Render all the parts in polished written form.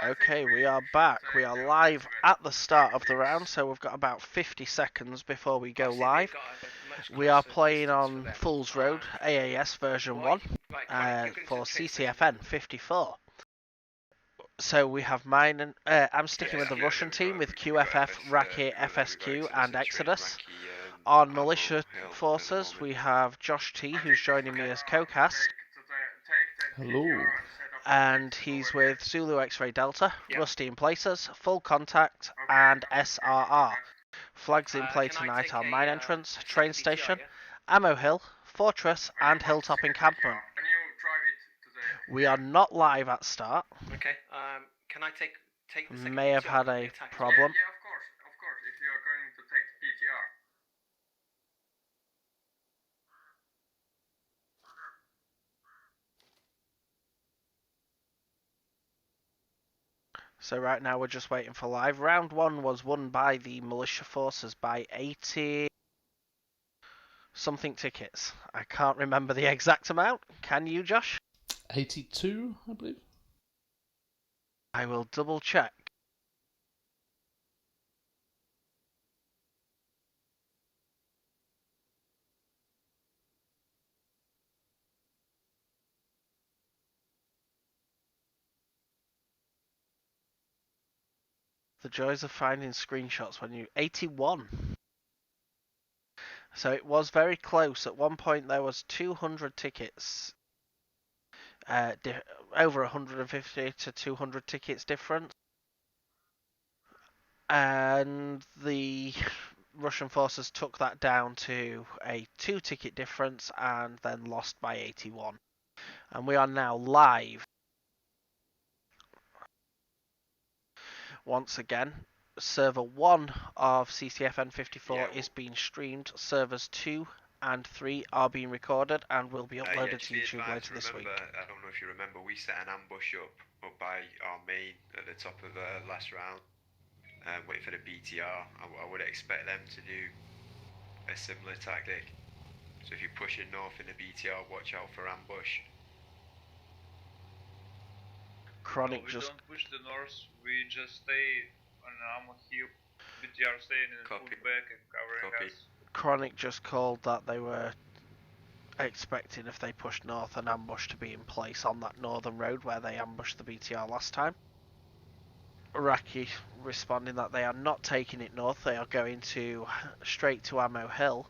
Okay, we are back. We are live at the start of the round, so we've got about 50 seconds before we go live. We are playing on Fool's Road, AAS version 1, for CCFN 54. So we have mine and I'm sticking with the Russian team with QFF, Raki, FSQ and Exodus. On Militia Forces we have Josh T, who's joining me as co-cast. Hello. And he's with Zulu X-Ray Delta, Rusty in Places, Full Contact, and SRR. Flags in play tonight are Mine Entrance, Train Station, Ammo Hill, Fortress, and Hilltop Encampment. We are not live at start. Okay. Can I take the second May have PTR? had a problem. Yeah, of course. If you are going to take the PTR. So right now we're just waiting for live. Round 1 was won by the Militia Forces by 80 something tickets. I can't remember the exact amount. Can you, Josh? 82, I believe. I will double check. The joys of finding screenshots when you... 81. So it was very close. At one point there was 200 tickets. Over 150 to 200 tickets difference. And the Russian forces took that down to a 2-ticket difference and then lost by 81. And we are now live. Once again, server 1 of CCFN 54 is being streamed. Servers 2 and 3 are being recorded and will be uploaded to YouTube later this week. I don't know if you remember, we set an ambush up by our main at the top of the last round, waiting for the BTR. I would expect them to do a similar tactic. So if you're pushing north in the BTR, watch out for ambush. Chronic we just... don't push the north, we just stay on Ammo Hill. BTR staying in full back and covering us. Chronic just called that they were expecting, if they pushed north, an ambush to be in place on that northern road where they ambushed the BTR last time. Raki responding that they are not taking it north, they are going straight to Ammo Hill,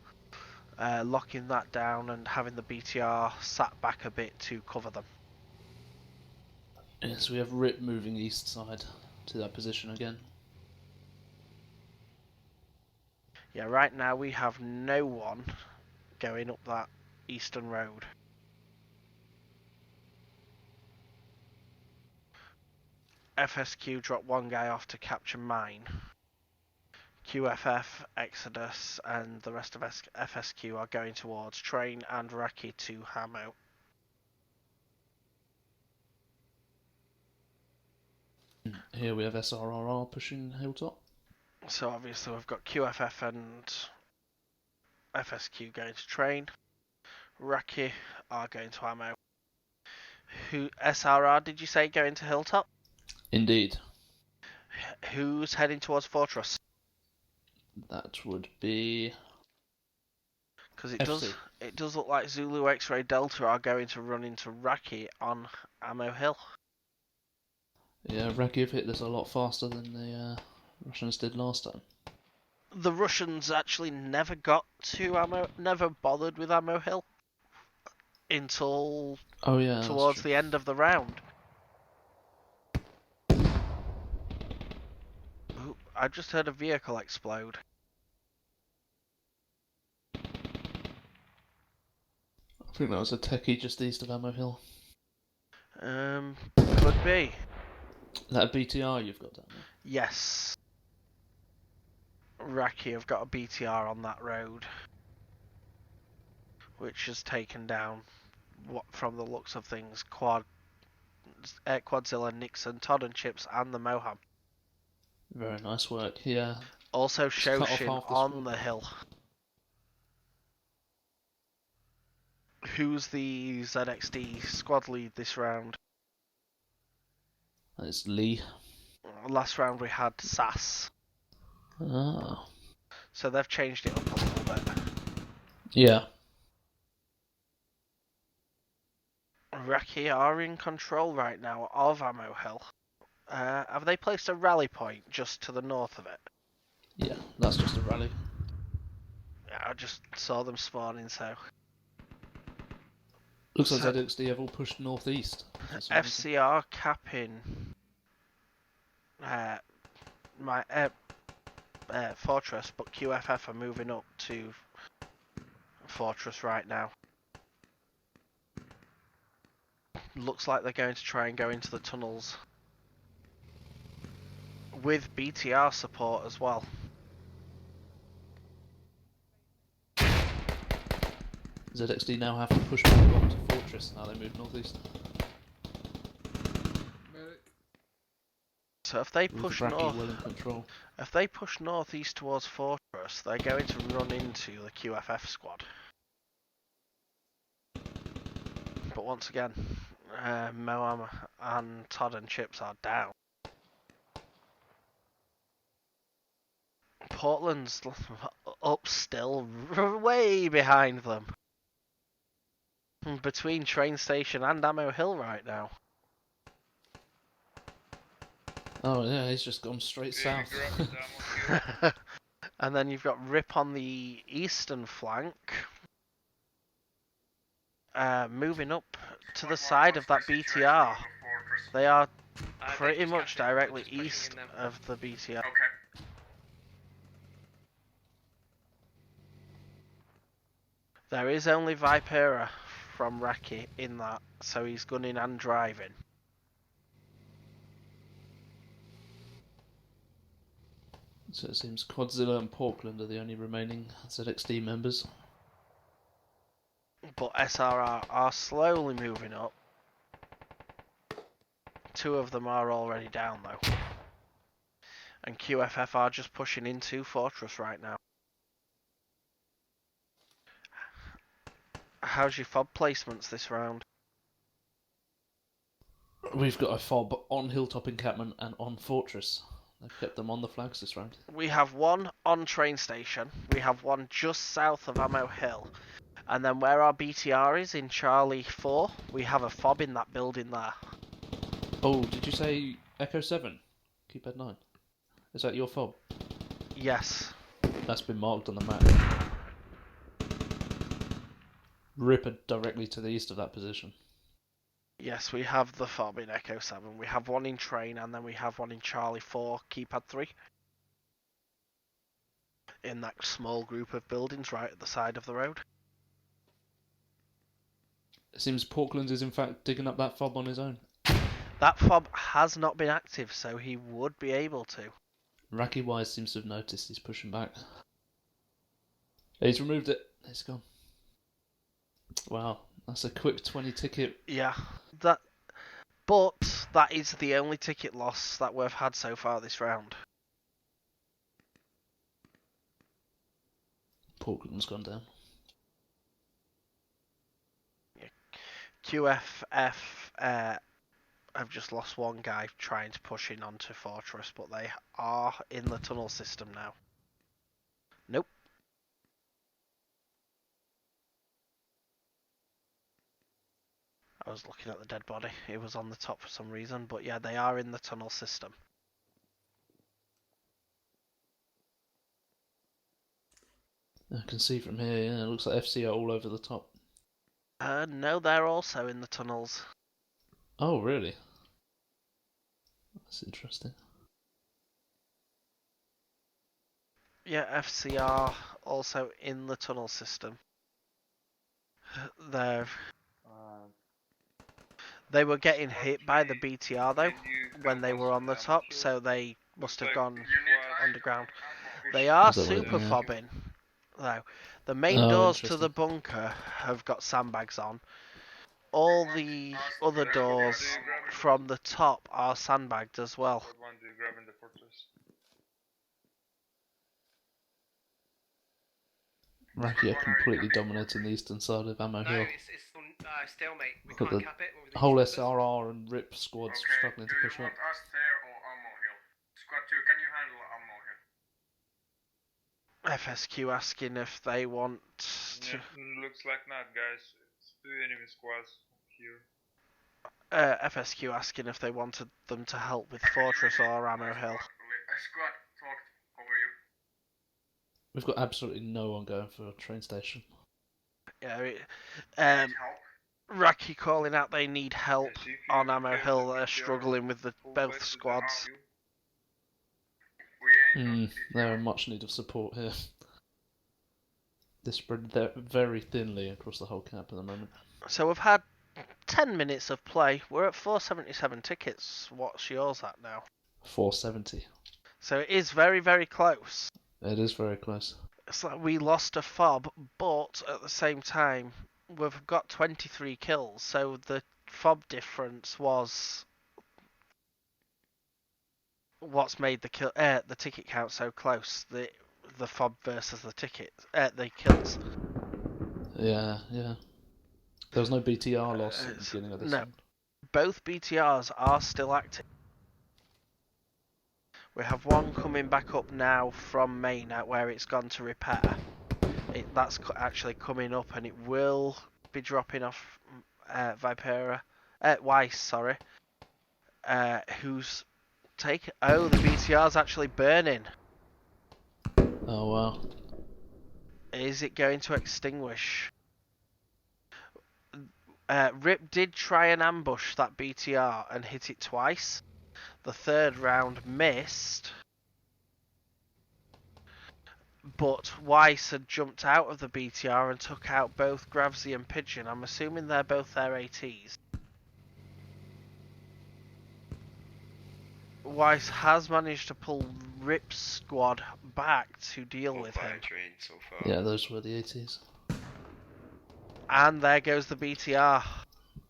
locking that down and having the BTR sat back a bit to cover them. Yes, we have Rip moving east side to that position again. Yeah, right now we have no one going up that eastern road. FSQ dropped one guy off to capture mine. QFF, Exodus, and the rest of FSQ are going towards Train and Raki to Hamo. Here we have SRR pushing Hilltop. So obviously we've got QFF and FSQ going to Train. Raki are going to Ammo. SRR, did you say, going to Hilltop? Indeed. Who's heading towards Fortress? That would be... Because it does look like Zulu X-Ray Delta are going to run into Raki on Ammo Hill. Yeah, Raki have hit this a lot faster than the Russians did last time. The Russians actually never never bothered with Ammo Hill until towards the end of the round. Ooh, I just heard a vehicle explode. I think that was a techie just east of Ammo Hill. Could be. That BTR you've got down there? Yes. Raki have got a BTR on that road, which has taken down, from the looks of things, Quadzilla, Nixon, Todd and Chips, and the Moham. Very nice work, yeah. Also Shoshin on the hill. Who's the ZXD squad lead this round? It's Lee. Last round we had SAS. Ah. So they've changed it up a little bit. Yeah. Raki are in control right now of Ammo Hill. Have they placed a rally point just to the north of it? Yeah, that's just a rally. Yeah, I just saw them spawning, so... Looks like ZXD have all pushed northeast. for some reason. FCR capping my Fortress, but QFF are moving up to Fortress right now. Looks like they're going to try and go into the tunnels. With BTR support as well. ZXD now have to push back up to Fortress now they move northeast. So if they With push Raki north, well in control. if they push northeast towards Fortress, they're going to run into the QFF squad. But once again, Moam and Todd and Chips are down. Portland's up still, way behind them. Between train station and Ammo Hill right now. Oh yeah, he's just gone straight south. And then you've got Rip on the eastern flank. Moving up to the side of that BTR. They are pretty much directly east of the BTR. Okay. There is only Vipera from Raki in that, so he's gunning and driving. So it seems Quadzilla and Portland are the only remaining ZXD members. But SRR are slowly moving up. 2 of them are already down though. And QFF are just pushing into Fortress right now. How's your fob placements this round? We've got a fob on Hilltop Encampment and on Fortress. They've kept them on the flags this round. We have one on train station. We have one just south of Ammo Hill. And then where our BTR is in Charlie 4, we have a fob in that building there. Oh, did you say Echo 7? Keypad 9? Is that your fob? Yes. That's been marked on the map. Ripper directly to the east of that position. Yes, we have the fob in Echo 7. We have one in train and then we have one in Charlie 4, Keypad 3. In that small group of buildings right at the side of the road. It seems Portland is in fact digging up that fob on his own. That fob has not been active, so he would be able to. Raki Wise seems to have noticed he's pushing back. He's removed it. It's gone. Wow, that's a quick 20 ticket. Yeah, but that is the only ticket loss that we've had so far this round. Portland's gone down. QFF have just lost one guy trying to push in onto Fortress, but they are in the tunnel system now. Nope. I was looking at the dead body. It was on the top for some reason, but yeah, they are in the tunnel system. I can see from here, yeah, it looks like FC are all over the top. No, they're also in the tunnels. Oh, really? That's interesting. Yeah, FCR also in the tunnel system. They were getting hit by the BTR though when they were on the top, so they must have gone underground. They are super fobbing though. The main doors to the bunker have got sandbags on. All the other doors from the top are sandbagged as well. Raki are completely dominating the eastern side of Ammo Hill. stalemate. We But can't the cap it. With these whole numbers. SRR and RIP squads struggling to push up. us there or ammo hill? Squad 2, can you handle ammo hill? FSQ asking if they want to. Yeah, looks like not, guys. It's 2 enemy squads here. FSQ asking if they wanted them to help with Fortress or Ammo Hill. Squad, talk over you. We've got absolutely no one going for a train station. Yeah, Help. Raki calling out they need help Yes, if you on Ammo have Hill. the They're BTR struggling with the full both back to the squads. hill. We ain't got They're in BTR. much need of support here. They're spread very thinly across the whole camp at the moment. So we've had 10 minutes of play. We're at 477 tickets. What's yours at now? 470. So it is very, very close. It is very close. It's like we lost a fob, but at the same time, we've got 23 kills. So the fob difference was what's made the ticket count so close. The fob versus the the kills. Yeah. There was no BTR loss at the beginning of this No. one. Both BTRs are still active. We have one coming back up now from main at where it's gone to repair. That's actually coming up, and it will be dropping off Weiss, sorry. Who's taken? Oh, the BTR's actually burning. Oh wow. Is it going to extinguish? Rip did try and ambush that BTR and hit it twice. The third round missed, but Weiss had jumped out of the BTR and took out both Gravesy and Pigeon. I'm assuming they're both their ATs. Weiss has managed to pull Rip's squad back to deal with him. Train so far. Yeah, those were the ATs. And there goes the BTR.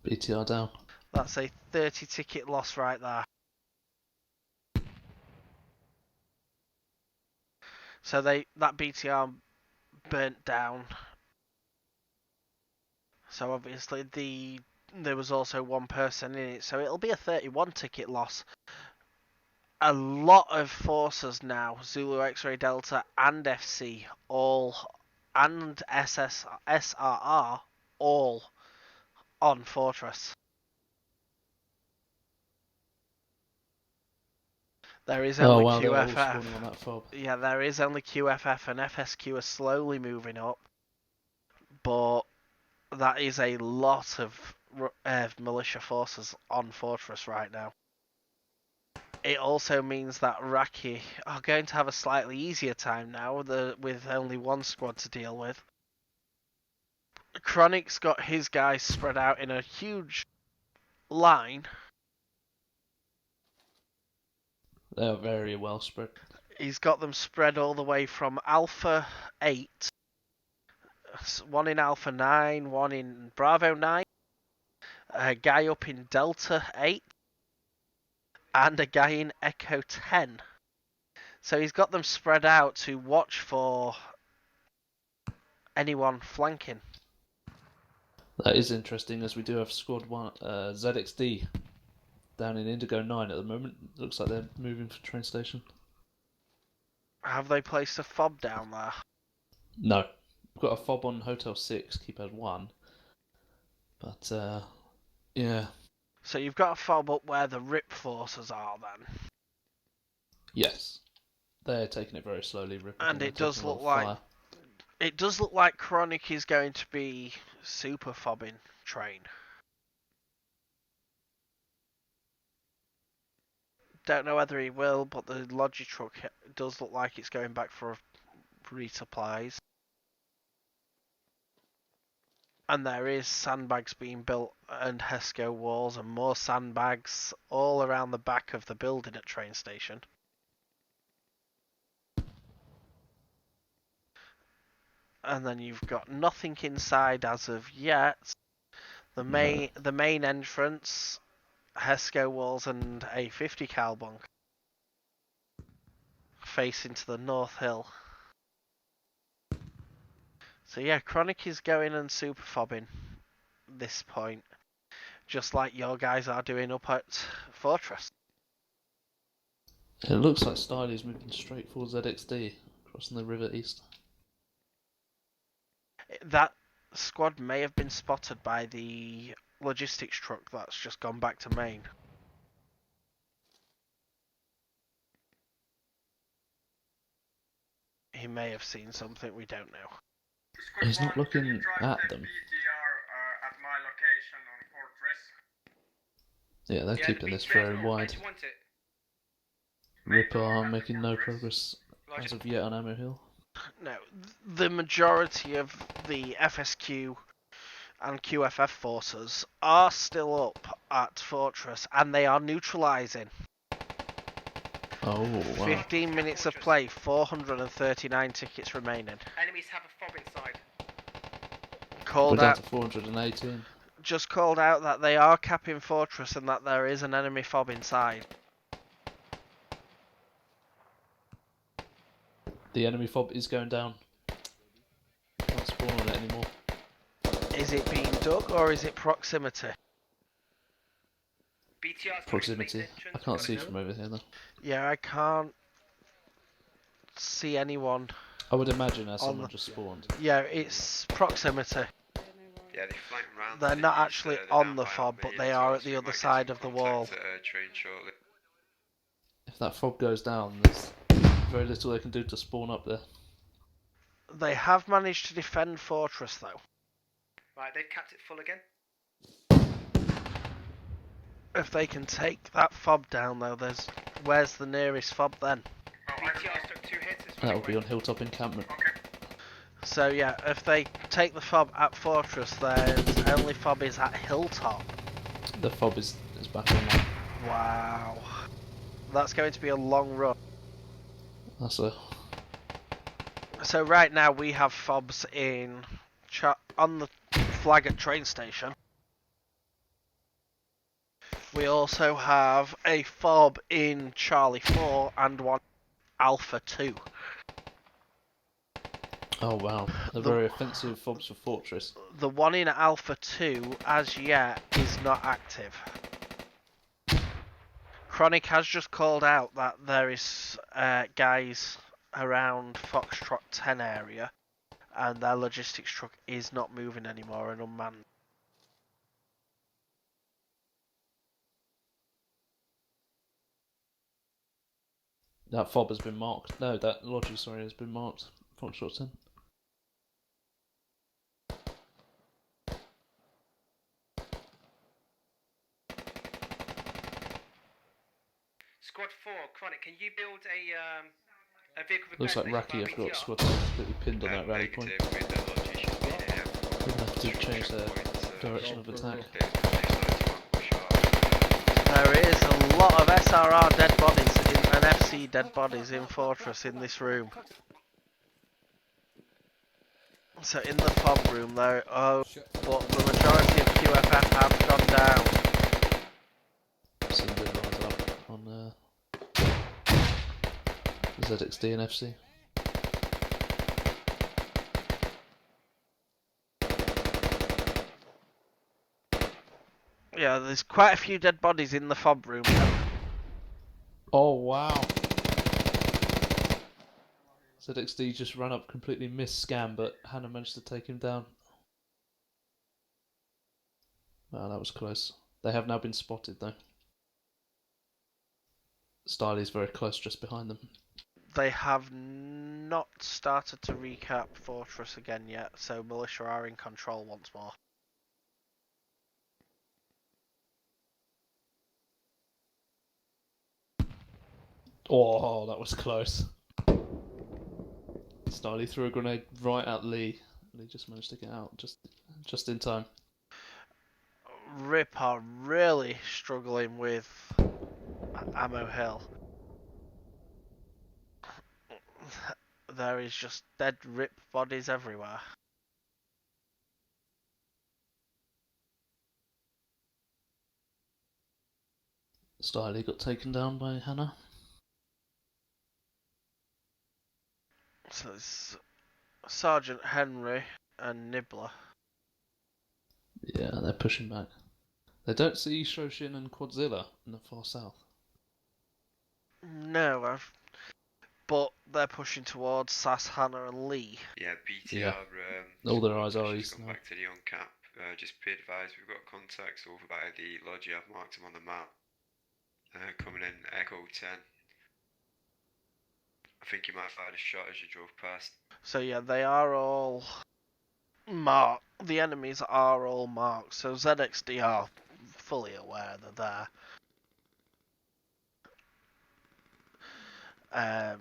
BTR down. That's a 30 ticket loss right there. So that BTR burnt down. So obviously there was also one person in it, so it'll be a 31 ticket loss. A lot of forces now, Zulu X-Ray Delta and FC and SRR all on Fortress. There is only QFF. They're all spawning on that fob. Yeah, there is only QFF, and FSQ are slowly moving up. But that is a lot of militia forces on Fortress right now. It also means that Raki are going to have a slightly easier time now with only one squad to deal with. Chronic's got his guys spread out in a huge line. They're very well spread. He's got them spread all the way from Alpha 8, one in Alpha 9, one in Bravo 9, a guy up in Delta 8, and a guy in Echo 10. So he's got them spread out to watch for anyone flanking. That is interesting, as we do have squad 1 ZXD down in Indigo 9 at the moment. Looks like they're moving for train station. Have they placed a fob down there? No. We've got a fob on Hotel 6, keypad 1. But, yeah. So you've got a fob up where the RIP forces are then? Yes. They're taking it very slowly. And it does look like Chronic is going to be super fobbing train. Don't know whether he will, but the Logi truck does look like it's going back for resupplies. And there is sandbags being built and HESCO walls and more sandbags all around the back of the building at train station. And then you've got nothing inside as of yet. The main entrance, HESCO walls and a 50 cal bunk facing to the North Hill. So yeah, Chronic is going and super fobbing. this point, just like your guys are doing up at Fortress. It looks like Styly's moving straight for ZXD, crossing the river east. That squad may have been spotted by the logistics truck that's just gone back to main. He may have seen something, we don't know. He's not looking at them. At my location on Fortress. Yeah, they're keeping this very wide. Ripper making no progress as of yet on Ammo Hill. No, the majority of the FSQ and QFF forces are still up at Fortress, and they are neutralising. Oh, wow. 15 minutes of play, 439 tickets remaining. Enemies have a fob inside. We're Called down out, to 418. just called out that they are capping Fortress and that there is an enemy fob inside. The enemy fob is going down. Can't spawn on it anymore. Is it being dug or is it proximity? BTR's Proximity. I can't see from over here though. Yeah, I can't see anyone. I would imagine as On someone the- just spawned. Yeah, it's proximity. Yeah, they flank round. They're to not the east, actually they're on down the by fob, Almeida but as they well, are at so the we other might get side some of the contact wall. at train shortly. If that fob goes down, there's very little they can do to spawn up there. They have managed to defend Fortress though. Right, they've capped it full again. If they can take that fob down though, where's the nearest fob then? BTR's took 2 hits. That will be on Hilltop Encampment. So yeah, if they take the fob at Fortress, then the only fob is at Hilltop. The fob is back online. Wow. That's going to be a long run. That's a... So right now we have fobs on the flag at train station. We also have a fob in Charlie 4 and one Alpha 2. Oh wow. They're very offensive fobs for Fortress. The one in Alpha 2, as yet, is not active. Chronic has just called out that there is guys around Foxtrot 10 area, and their logistics truck is not moving anymore and unmanned. That fob has been marked. No, that logic, sorry, has been marked. Foxtrot 10. Squad 4, Chronic, can you build a vehicle repair Looks like station Raki by have got BTR? squad 10 completely pinned on that rally point. Negative, with the logic should be here. We're going to have to change their direction of attack. There is a lot of SRR dead bodies and FC dead bodies in Fortress in this room. So in the fob room there, but the majority of QFF have gone down. Seen good runs up on ZXD and FC. Yeah, there's quite a few dead bodies in the fob room though. Oh wow! ZXD just ran up, completely missed Scam, but Hannah managed to take him down. Wow, that was close. They have now been spotted though. Styly's very close, just behind them. They have not started to recap Fortress again yet, so Militia are in control once more. Oh, that was close. Styly threw a grenade right at Lee, and he just managed to get out just in time. Rip are really struggling with Ammo Hill. There is just dead Rip bodies everywhere. Styly got taken down by Hannah. So it's Sergeant Henry and Nibbler. Yeah, they're pushing back. They don't see Shoshin and Quadzilla in the far south. No, but they're pushing towards Sass, Hannah, and Lee. Yeah, BTR. Yeah. All their squad eyes are pushes east come now. back to the on cap. Just be advised, we've got contacts over by the lodge. I've marked them on the map. Coming in Echo 10. I think you might have fired a shot as you drove past. So yeah, they are all marked. The enemies are all marked. So ZXD are fully aware they're there.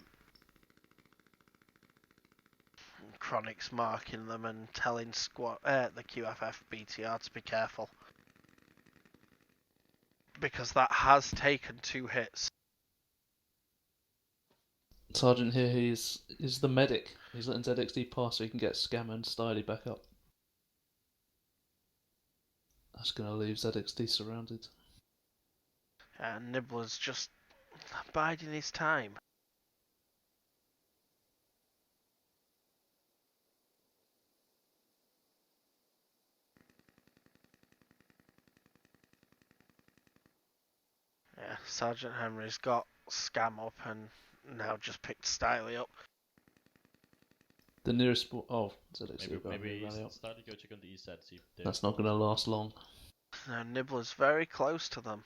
Chronic's marking them and telling the QFF BTR to be careful. Because that has taken 2 hits. Sergeant here, he's the medic. He's letting ZXD pass so he can get Scammer and Styly back up. That's going to leave ZXD surrounded. And Nibbler's just biding his time. Yeah, Sergeant Henry's got Scam up and now just picked Styly up. The nearest... Oh, ZXD got Maybe rally up. start to go check on the east side, see if they're... That's not going to last long. Now Nibbler's very close to them.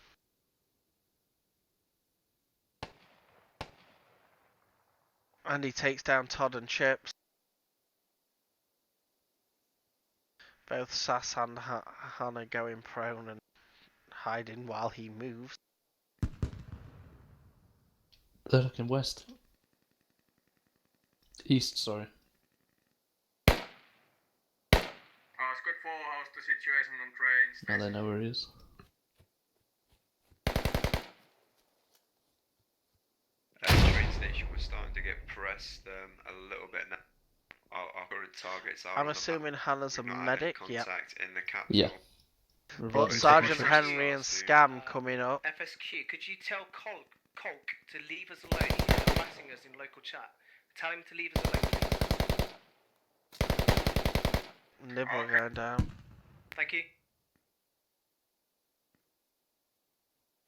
And he takes down Todd and Chips. Both Sass and Hannah going prone and hiding while he moves. They're looking west. East, sorry. Squad 4, how's the situation on trains? Now they know where he is. The train station was starting to get pressed a little bit now. Our current targets are. I'm assuming Hannah's a medic, yeah. In the capital. Yeah. But Sergeant Henry and Scam coming up. FSQ, could you tell Colk to leave us alone? He's harassing us in local chat. Tell him to leave us alone. Nibbler going down. Thank you.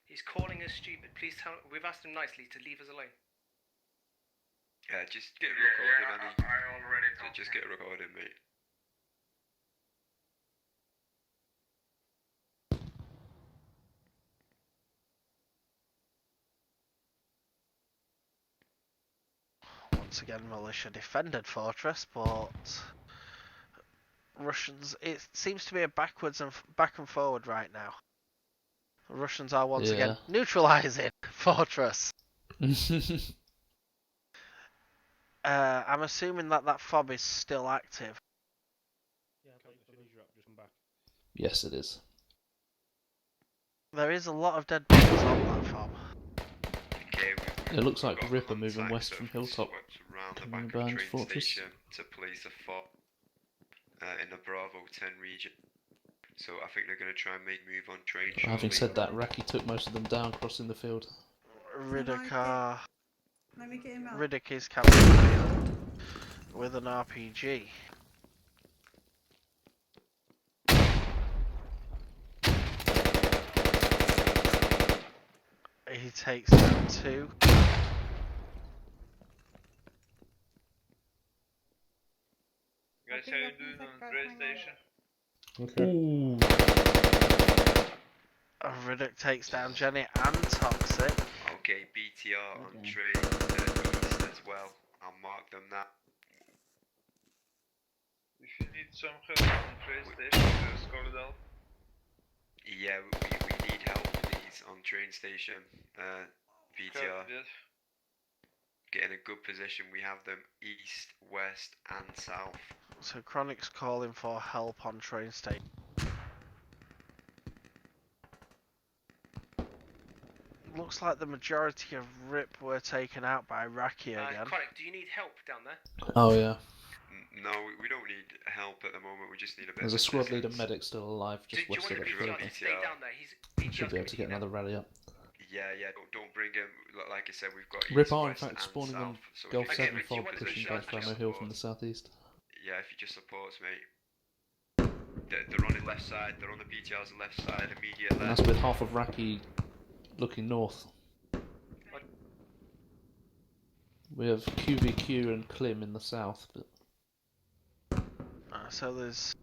He's calling us stupid. Please tell. We've asked him nicely to leave us alone. Yeah, just get recorded, Annie. I already told Just get recorded, mate. Once again, Militia defended Fortress, but Russians. It seems to be a backwards and back and forward right now. The Russians are once again neutralizing Fortress. I'm assuming that fob is still active. Yes, it is. There is a lot of dead bodies on that fob. Okay, It looks like Ripper moving west from Hilltop, around the coming back of behind train Fortress. station to place a fob in the Bravo 10 region. So I think they're going to try and make move on train. Having said that, Raki took most of them down crossing the field. Riddick Let me get him out. Riddick is captured the field with an RPG. He takes down 2. Guys, how you doing on the train station? Ooh. Riddick takes down Jenny and Toxic. Okay, BTR on train east as well. I'll mark them now. If you need some help on train station, just call it out. Yeah, we need help, please, on train station. BTR. Yes. Get in a good position. We have them east, west, and south. So Chronic's calling for help on train station. Looks like the majority of RIP were taken out by Raki again. Chronic, do you need help down there? Oh yeah. No, we don't need help at the moment. We just need a bit. There's of a squad leader assistance. medic still alive just Do you west want of the the BTR field. to stay down there? He's Should be able to get another rally up. Yeah, don't bring him. Like I said, we've got. Rip east, are in west, fact and spawning on south, so if Gulf you 7 get fob into pushing position, back Famo Hill from the southeast. Yeah, if you just support me. They're on the left side. They're on the BTR's left side, immediate And left. that's with half of Raki looking north. We have QVQ and Klim in the south, but So there's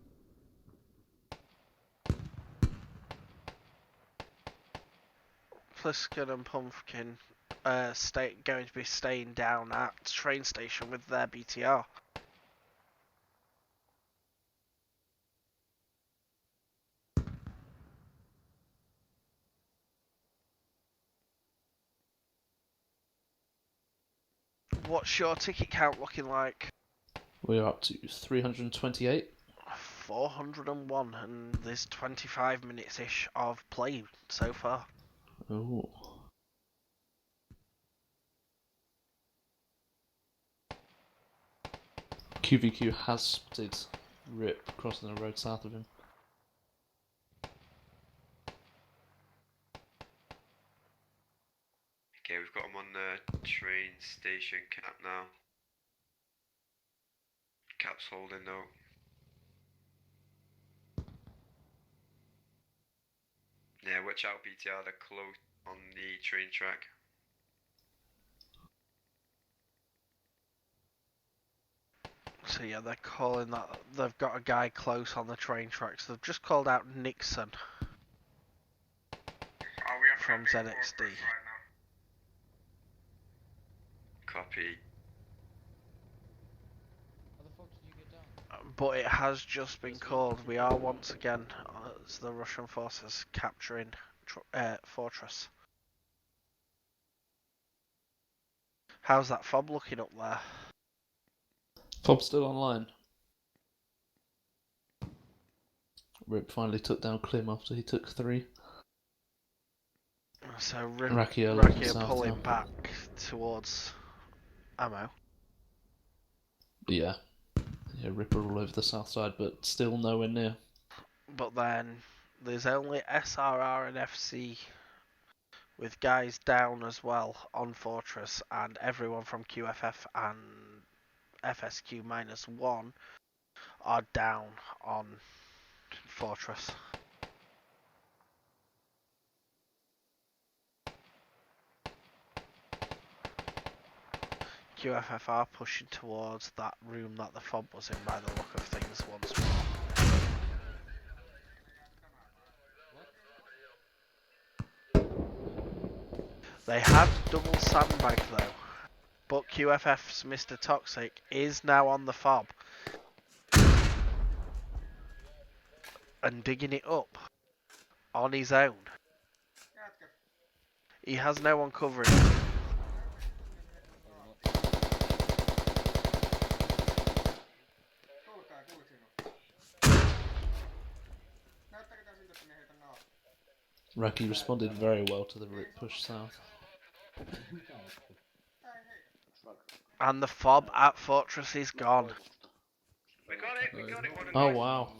Pliskin and Pumpkin going to be staying down at the train station with their BTR. What's your ticket count looking like? we're up to 328. 401, and there's 25 minutes-ish of play so far. Oh. QVQ has spotted Rip crossing the road south of him. Okay, we've got him on the train station cap now. Cap's holding though. Yeah, watch out BTR, they're close on the train track. So yeah, they're calling that they've got a guy close on the train tracks. They've just called out Nixon from ZXD. Copy. But it has just been called. We are once again as the Russian forces capturing Fortress. How's that fob looking up there? Fob's still online. Rip finally took down Klim after he took 3. So Raki are Raki are south pulling now. back towards ammo. Yeah. Yeah, Rip are all over the south side, but still nowhere near. But then there's only SRR and FC with guys down as well on Fortress, and everyone from QFF and FSQ -1 are down on Fortress. QFF are pushing towards that room that the fob was in by the look of things once more. They have double sandbag though, but QFF's Mr. Toxic is now on the fob and digging it up on his own. He has no one covering him. Raki responded very well to the Rip push south. And the fob at Fortress is gone. We got it. Well done, Oh guys. wow.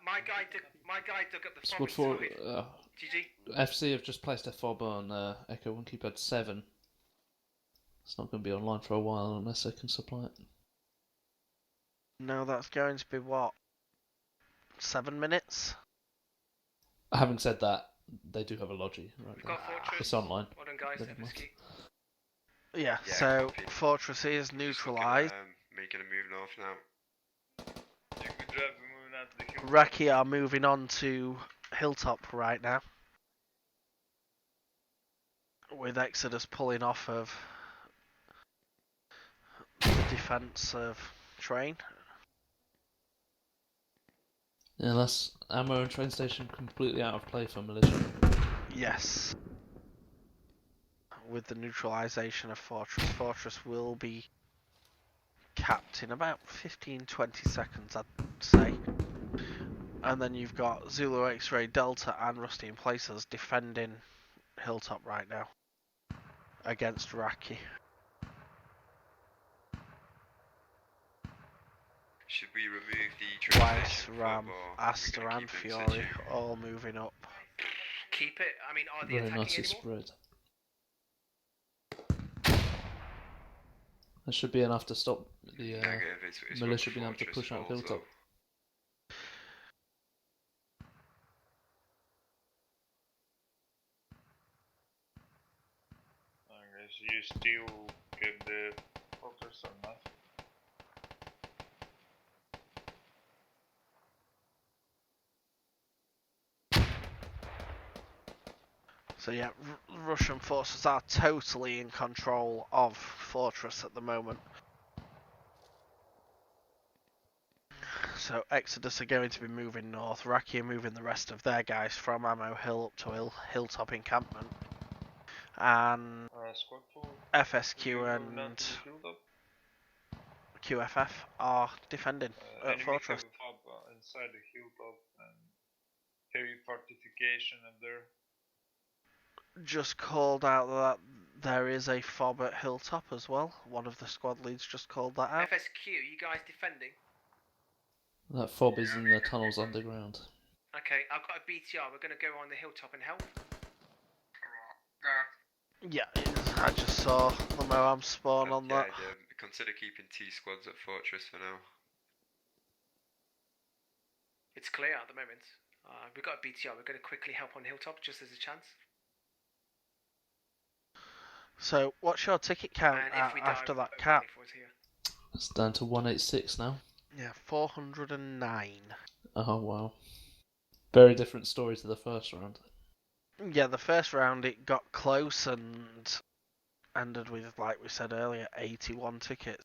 My guy dug up the Squad fob 4 inside. GG. FC have just placed a fob on Echo 1 keypad 7. It's not going to be online for a while unless they can supply it. No, that's going to be what? 7 minutes? Having said that, they do have a logi right We've there. got Fortress. It's online. Well done, guys. Never mind. FSQ. Yeah, Yeah, so copy. Fortress is Just looking at, neutralised. making a move north now. Good job, we're moving out to the hill. Raki are moving on to Hilltop right now. With Exodus pulling off of the defence of train. Yeah, that's ammo and train station completely out of play for militia. Yes. With the neutralisation of Fortress. Fortress will be capped in about 15-20 seconds, I'd say. And then you've got Zulu X-Ray Delta and Rusty in Places defending Hilltop right now against Raki. Should we remove the train Twice, station Ram, fob, or are we Aster gonna and keep it in Fury situ? all moving up. Keep it. I mean, are they Very attacking nicely anymore? spread. That should be enough to stop the Negative, it's militia got being able to Fortress push out falls Hilltop. up. you still get the fortress or not? So yeah, Russian forces are totally in control of Fortress at the moment. So Exodus are going to be moving north, Raki are moving the rest of their guys from Ammo Hill up to Hilltop Encampment. And Squad 4, you FSQ move down and to the hilltop. QFF are defending at Enemy Fortress. have a fob inside the hilltop and heavy fortification up there. Just called out that there is a fob at Hilltop as well. One of the squad leads just called that out. FSQ, you guys defending? That fob is in the tunnels underground. Okay, I've got a BTR. We're going to go on the hilltop and help. Yeah, I just saw the Moab spawn on that. Consider keeping T squads at Fortress for now. It's clear at the moment. We've got a BTR. We're going to quickly help on hilltop just as a chance. So, what's your ticket count after that cap? It's down to 186 now. Yeah, 409. Oh wow. Very different story to the first round. Yeah, the first round it got close and ended with, like we said earlier, 81 tickets.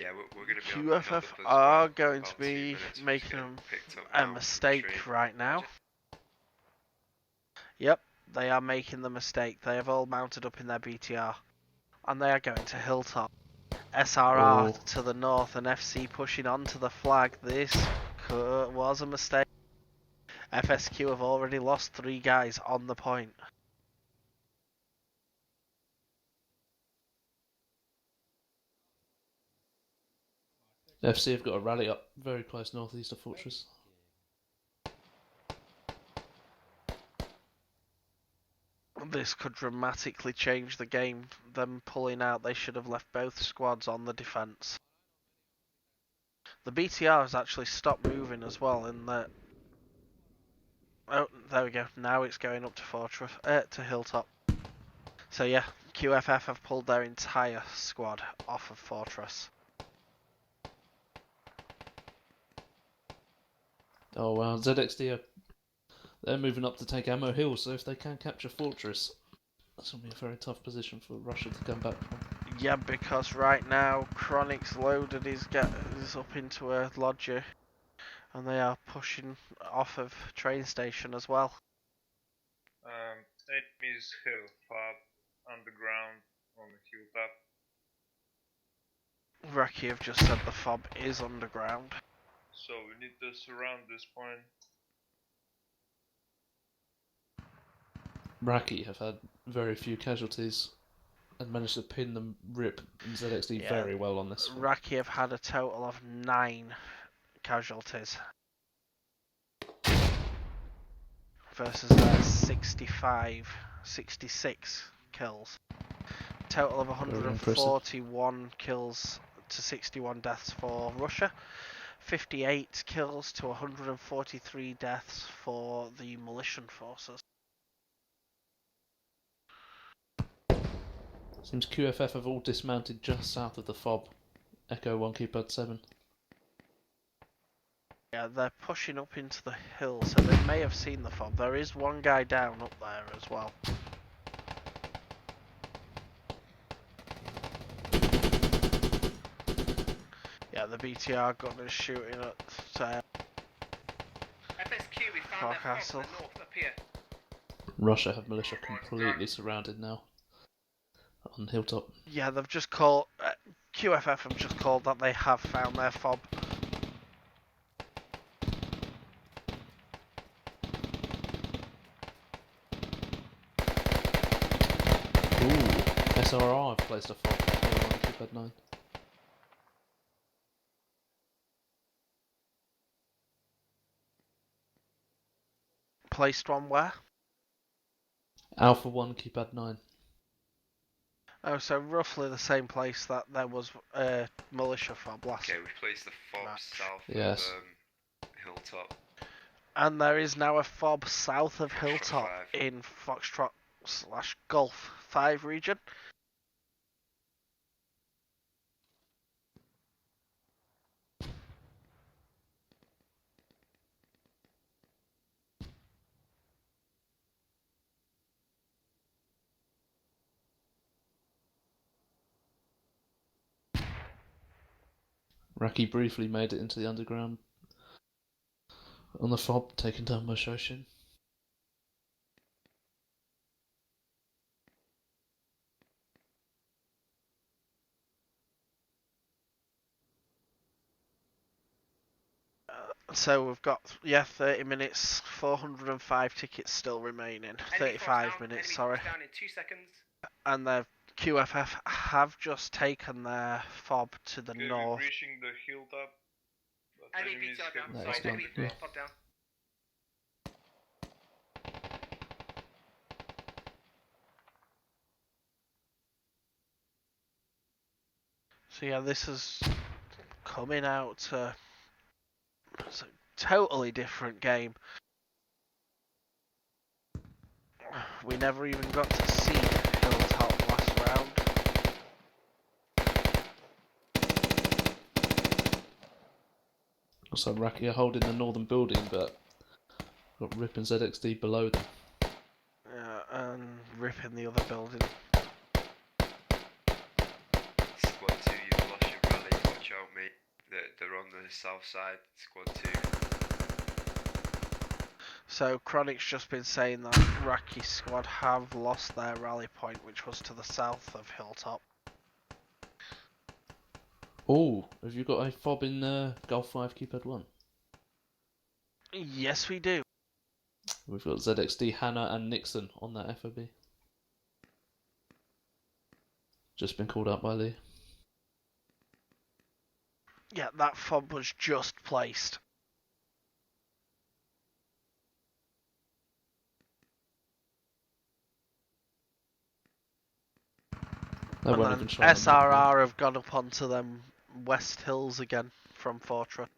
Yeah, we're going to be on QFF are going to be making a mistake right now. Yep, they are making the mistake. They have all mounted up in their BTR. And they are going to Hilltop. SRR to the north and FC pushing onto the flag. This was a mistake. FSQ have already lost 3 guys on the point. FC have got a rally up very close northeast of Fortress. This could dramatically change the game. Them pulling out, they should have left both squads on the defence. The BTR has actually stopped moving as well in that... Oh, there we go. Now it's going up to Fortress, to Hilltop. So yeah, QFF have pulled their entire squad off of Fortress. Oh wow, ZXD they're moving up to take Ammo Hill, so if they can capture Fortress, that's going to be a very tough position for Russia to come back from. Yeah, because right now Chronic's loaded is up into a lodger, and they are pushing off of train station as well. Enemies have fob underground on the hilltop. Raki have just said the fob is underground. So we need to surround this point. Raki have had very few casualties and managed to pin them Rip and ZXD very well on this one. Raki have had a total of 9 casualties versus their 66 kills. Total of 141 kills to 61 deaths for Russia. 58 kills to 143 deaths for the Militian forces. Seems QFF have all dismounted just south of the fob. Echo 1 Keypad 7. Yeah, they're pushing up into the hill, so they may have seen the fob. There is one guy down up there as well. Yeah, the BTR gun is shooting at FSQ, we found their fob to the north, up here. Russia have militia completely surrounded now on Hilltop. Yeah, they've just called... QFF have just called that they have found their fob. Ooh, SRR have placed a fob. Keypad 9. Placed one where? Alpha 1 Keypad 9. Oh, so roughly the same place that there was militia fob last. Okay, we've placed the fob south of Hilltop. And there is now a fob south of Hilltop in Foxtrot /Gulf 5 region. Raki briefly made it into the underground on the fob, taken down by Shoshin. So we've got 30 minutes, 405 tickets still remaining. 35 minutes, sorry. Down in 2 seconds. And the QFF have just taken their fob to the Okay, north. we're reaching the hilltop. But Enemy enemies BTR down. have That is Sorry, gone, enemy yeah. pop down. So yeah, this is coming out to it's a totally different game. We never even got to see Hilltop last round. Also, Raki are holding the northern building, but got Rip and ZXD below them. And ripping the other building. Squad 2, you've lost your rally. Watch out, mate. They're on the south side. Squad 2. So Chronic's just been saying that Raki squad have lost their rally point, which was to the south of Hilltop. Oh, have you got a fob in Gulf 5 keypad 1? Yes, we do. We've got ZXD, Hannah and Nixon on that FOB. Just been called up by Lee. Yeah, that fob was just placed. They And won't then even try on the map, SRR have gone up onto them West Hills again from Fortress.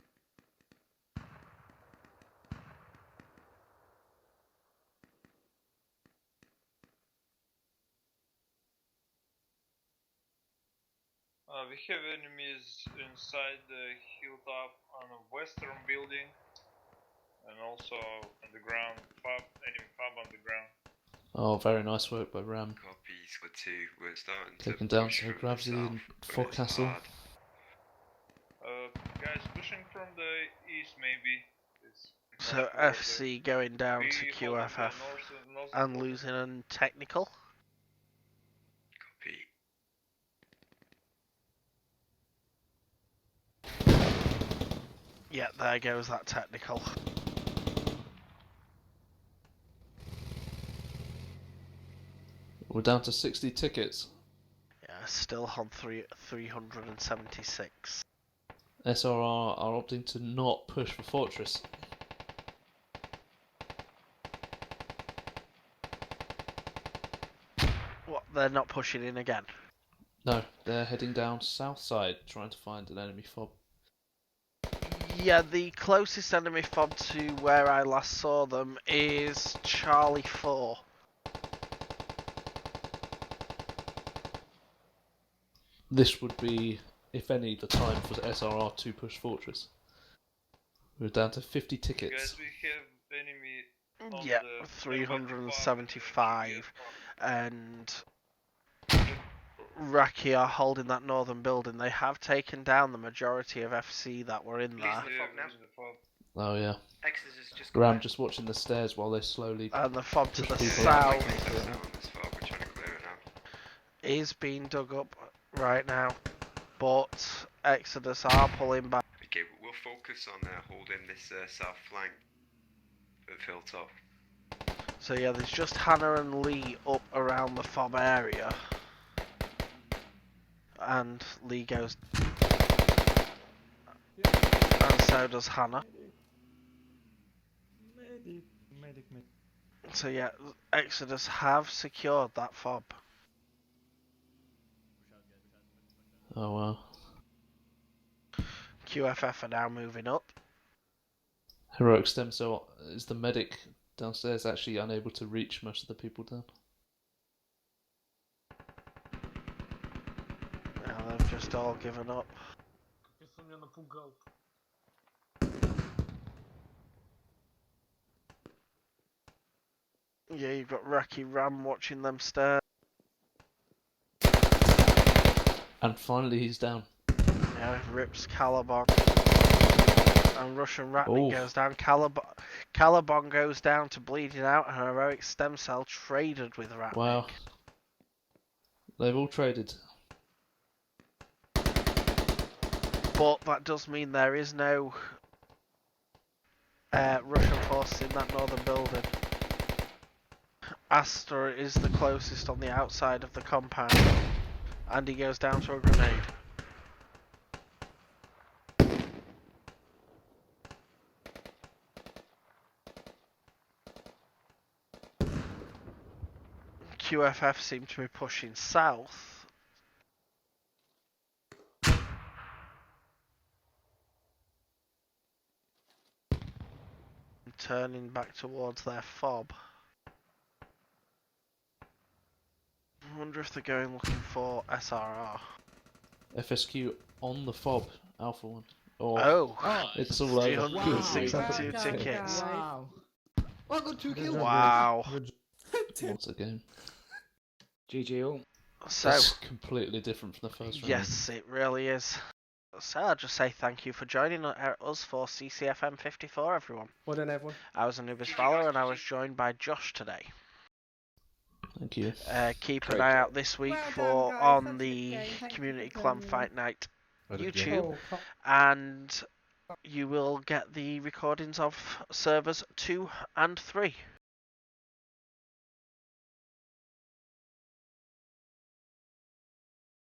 We have enemies inside the hilltop on a western building, and also on the ground. Enemy fob on the ground. Oh, very nice work by Ram. Copy, Squad 2. We're starting Taken to down push to from Gravesy the and south, but it's Forecastle. hard. Guys, pushing from the east maybe. It's So much more FC going down to We hold the QFF northern and border. losing on technical. Copy. Yeah, there goes that technical. We're down to 60 tickets. Yeah, still on 376. SRR are opting to not push for Fortress. What, they're not pushing in again? No, they're heading down south side, trying to find an enemy fob. Yeah, the closest enemy fob to where I last saw them is Charlie 4. This would be, if any, the time for SRR to push Fortress. We're down to 50 tickets. Guys, we have enemy on Yeah, the 375. And Raki are holding that northern building. They have taken down the majority of FC that were in there. Yeah, fob now. where's the fob? Oh yeah. Exodus has just Ram got just watching the stairs while they slowly And the fob to push the people south out. On this fob, we're trying to clear it now. is being dug up right now. But Exodus are pulling back. Okay, we'll focus on holding this south flank of Hilltop. So yeah, there's just Hannah and Lee up around the fob area. And Lee goes... And so does Hannah. So yeah, Exodus have secured that fob. Oh wow. QFF are now moving up. Heroic Stem Cell is the medic downstairs actually unable to reach most of the people down. They've just all given up. Yeah, you've got Racky Ram watching them stare. And finally he's down. Yeah, rips Caliban. And Russian Ratnik Oof. goes down. Caliban goes down to bleeding out, and Heroic Stem Cell traded with Ratnik. Wow. They've all traded. But that does mean there is no Russian forces in that northern building. Astor is the closest on the outside of the compound. And he goes down to a grenade. QFF seem to be pushing south. Turning back towards their fob. I wonder if they're going looking for SRR. FSQ on the fob, Alpha 1. Or Oh, it's all over. 362 Wow. tickets. Wow. Well, I got 2 kills. Wow. Once again. GG all. So, It's completely different from the first round. yes, it really is. So I'll just say thank you for joining us for CCFN 54, everyone. Well done, everyone. I was Anubis Fowler, and I was joined by Josh today. Thank you. Keep Great an eye job. out this week Well for done, guys. on That's a the good game. Thank you Community for Clan joining Fight Night Had a good YouTube, and you will get the recordings of servers 2 and 3.